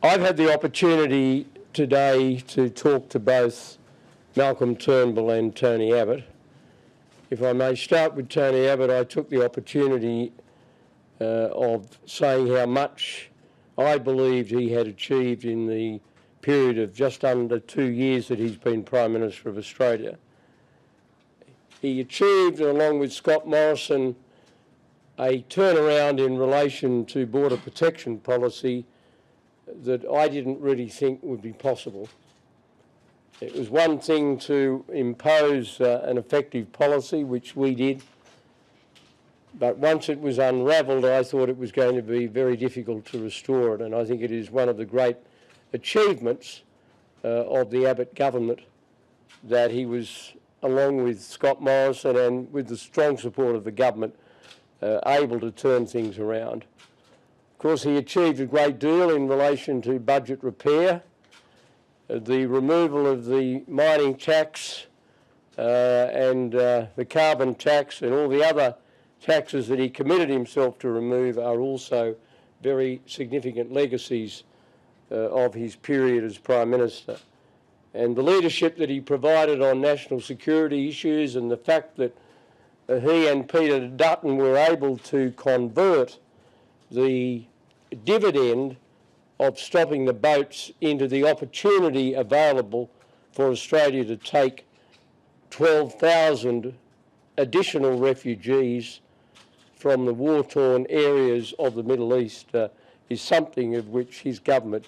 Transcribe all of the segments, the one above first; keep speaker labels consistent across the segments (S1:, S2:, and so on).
S1: I've had the opportunity today to talk to both Malcolm Turnbull and Tony Abbott. If I may start with Tony Abbott, I took the opportunity of saying how much I believed he had achieved in the period of just under 2 years that he's been Prime Minister of Australia. He achieved, along with Scott Morrison, a turnaround in relation to border protection policy that I didn't really think would be possible. It was one thing to impose an effective policy, which we did, but once it was unravelled, I thought it was going to be very difficult to restore it, and I think it is one of the great achievements of the Abbott government that he was, along with Scott Morrison and with the strong support of the government, able to turn things around. Of course, he achieved a great deal in relation to budget repair, the removal of the mining tax and the carbon tax and all the other taxes that he committed himself to remove are also very significant legacies of his period as Prime Minister. And the leadership that he provided on national security issues and the fact that he and Peter Dutton were able to convert the dividend of stopping the boats into the opportunity available for Australia to take 12,000 additional refugees from the war-torn areas of the Middle East is something of which his government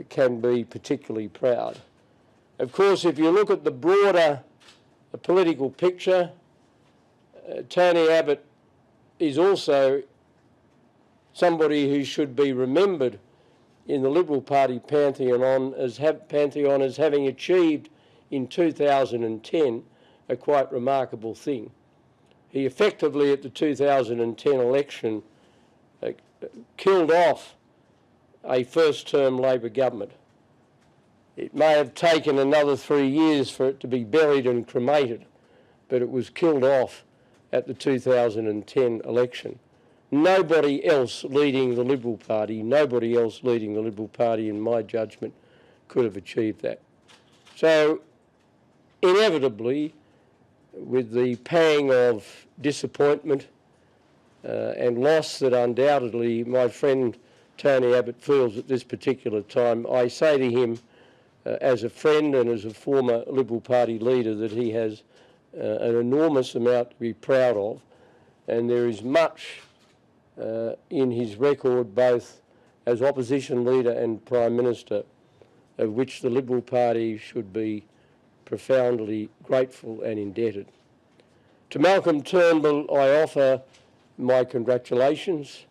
S1: can be particularly proud. Of course, if you look at the broader political picture, Tony Abbott is also somebody who should be remembered in the Liberal Party pantheon as having achieved in 2010 a quite remarkable thing. He effectively, at the 2010 election, killed off a first-term Labor government. It may have taken another 3 years for it to be buried and cremated, but it was killed off at the 2010 election. Nobody else leading the Liberal Party, in my judgment, could have achieved that. So, inevitably, with the pang of disappointment and loss that undoubtedly my friend Tony Abbott feels at this particular time, I say to him, as a friend and as a former Liberal Party leader, that he has an enormous amount to be proud of, and there is much in his record, both as opposition leader and Prime Minister, of which the Liberal Party should be profoundly grateful and indebted. To Malcolm Turnbull, I offer my congratulations.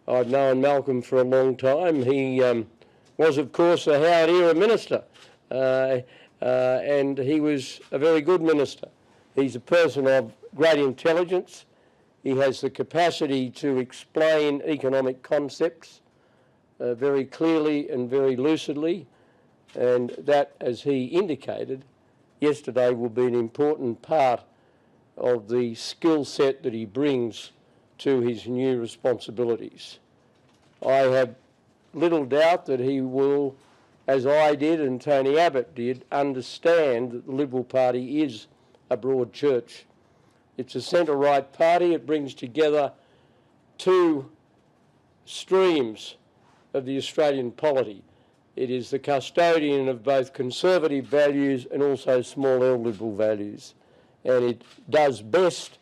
S1: I've known Malcolm for a long time. He was, of course, a Howard-era minister, and he was a very good minister. He's a person of great intelligence. He has the capacity to explain economic concepts very clearly and very lucidly, and that, as he indicated yesterday, will be an important part of the skill set that he brings to his new responsibilities. I have little doubt that he will, as I did and Tony Abbott did, understand that the Liberal Party is a broad church. It's a centre-right party. It brings together two streams of the Australian polity. It is the custodian of both conservative values and also small L liberal values. And it does best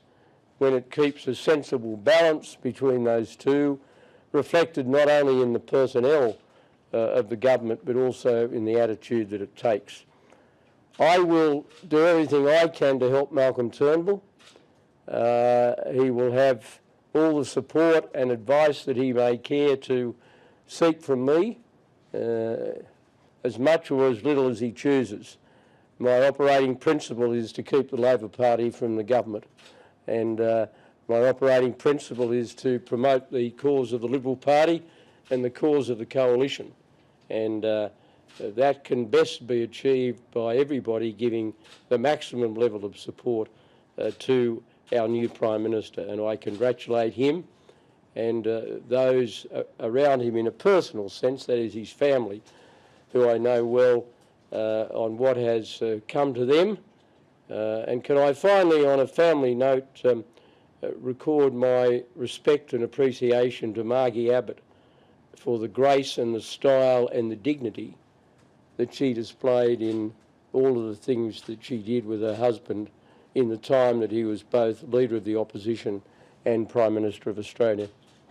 S1: when it keeps a sensible balance between those two, reflected not only in the personnel of the government, but also in the attitude that it takes. I will do everything I can to help Malcolm Turnbull. He will have all the support and advice that he may care to seek from me, as much or as little as he chooses. My operating principle is to keep the Labor Party from the government, and my operating principle is to promote the cause of the Liberal Party and the cause of the coalition, and that can best be achieved by everybody giving the maximum level of support to our new Prime Minister, and I congratulate him and those around him in a personal sense, that is his family, who I know well, on what has come to them. And can I finally, on a family note, record my respect and appreciation to Margie Abbott for the grace and the style and the dignity that she displayed in all of the things that she did with her husband in the time that he was both Leader of the Opposition and Prime Minister of Australia.